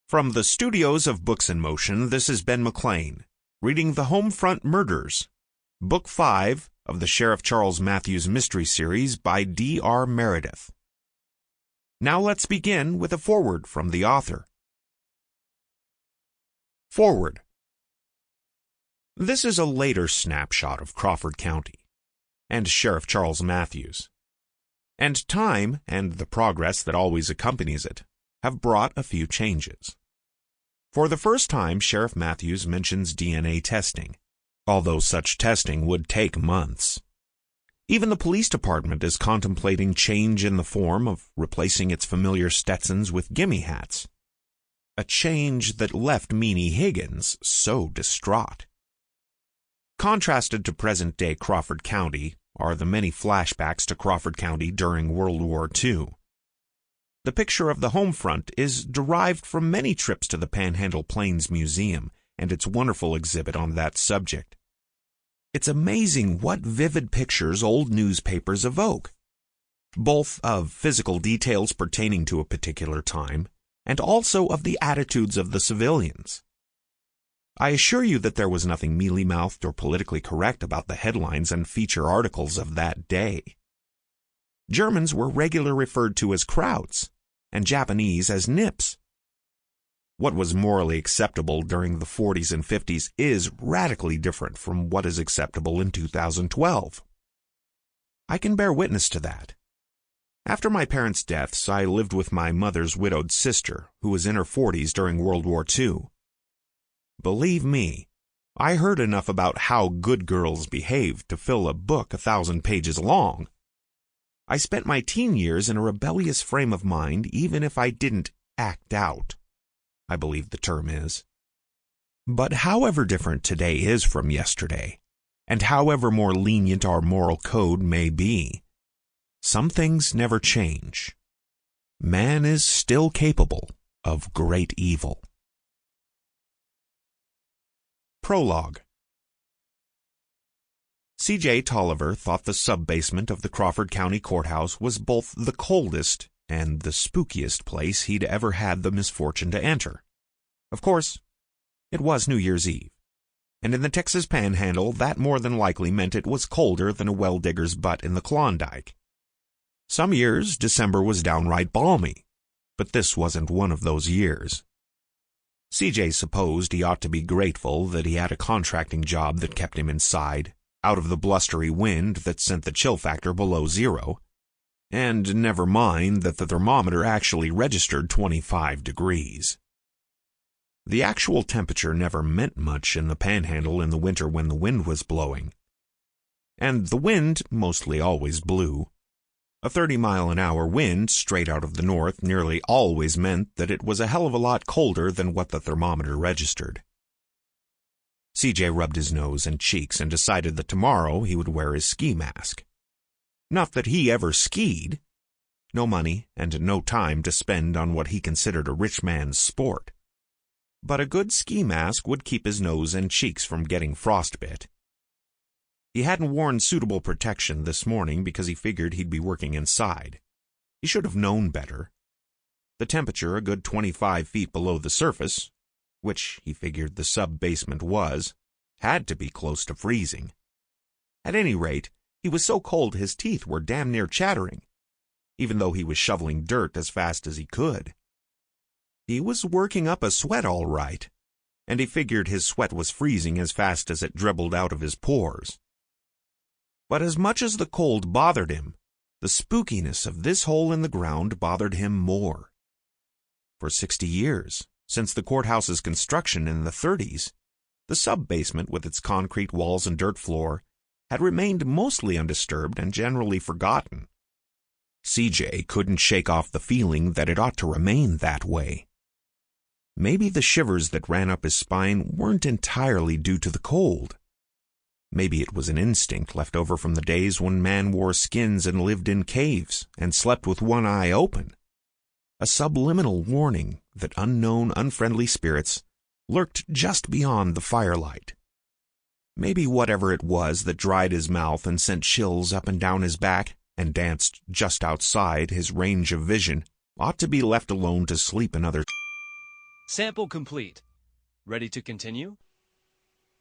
From the studios of Books in Motion, this is Ben Mclean, reading The Homefront Murders, Book 5 of the Sheriff Charles Matthews Mystery Series by D.R. Meredith. Now let's begin with a foreword from the author. Foreword. This is a later snapshot of Crawford County and Sheriff Charles Matthews, and time and the progress that always accompanies it have brought a few changes. For the first time, Sheriff Matthews mentions DNA testing, although such testing would take months. Even the police department is contemplating change in the form of replacing its familiar Stetsons with gimme hats, a change that left Meanie Higgins so distraught. Contrasted to present-day Crawford County are the many flashbacks to Crawford County during World War II. The picture of the Homefront is derived from many trips to the Panhandle Plains Museum and its wonderful exhibit on that subject. It's amazing what vivid pictures old newspapers evoke, both of physical details pertaining to a particular time and also of the attitudes of the civilians. I assure you that there was nothing mealy-mouthed or politically correct about the headlines and feature articles of that day. Germans were regularly referred to as Krauts, and Japanese as nips. What was morally acceptable during the 40s and 50s is radically different from what is acceptable in 2012. I can bear witness to that. After my parents' deaths, I lived with my mother's widowed sister, who was in her 40s during World War II. Believe me, I heard enough about how good girls behaved to fill a book 1,000 pages long. I spent my teen years in a rebellious frame of mind, even if I didn't act out, I believe the term is. But however different today is from yesterday, and however more lenient our moral code may be, some things never change. Man is still capable of great evil. Prologue. C.J. Tolliver thought the sub-basement of the Crawford County Courthouse was both the coldest and the spookiest place he'd ever had the misfortune to enter. Of course, it was New Year's Eve, and in the Texas Panhandle that more than likely meant it was colder than a well-digger's butt in the Klondike. Some years December was downright balmy, but this wasn't one of those years. C.J. supposed he ought to be grateful that he had a contracting job that kept him inside, out of the blustery wind that sent the chill factor below zero, and never mind that the thermometer actually registered 25 degrees. The actual temperature never meant much in the Panhandle in the winter when the wind was blowing. And the wind mostly always blew. A 30-mile-an-hour wind straight out of the north nearly always meant that it was a hell of a lot colder than what the thermometer registered. C.J. rubbed his nose and cheeks and decided that tomorrow he would wear his ski mask. Not that he ever skied. No money and no time to spend on what he considered a rich man's sport. But a good ski mask would keep his nose and cheeks from getting frostbite. He hadn't worn suitable protection this morning because he figured he'd be working inside. He should have known better. The temperature a good 25 feet below the surface, which he figured the sub-basement was, had to be close to freezing. At any rate, he was so cold his teeth were damn near chattering, even though he was shoveling dirt as fast as he could. He was working up a sweat all right, and he figured his sweat was freezing as fast as it dribbled out of his pores. But as much as the cold bothered him, the spookiness of this hole in the ground bothered him more. For 60 years, since the courthouse's construction in the 30s, the sub-basement with its concrete walls and dirt floor had remained mostly undisturbed and generally forgotten. C.J. couldn't shake off the feeling that it ought to remain that way. Maybe the shivers that ran up his spine weren't entirely due to the cold. Maybe it was an instinct left over from the days when man wore skins and lived in caves and slept with one eye open. A subliminal warning that unknown, unfriendly spirits lurked just beyond the firelight. Maybe whatever it was that dried his mouth and sent chills up and down his back and danced just outside his range of vision ought to be left alone to sleep another. Sample complete. Ready to continue?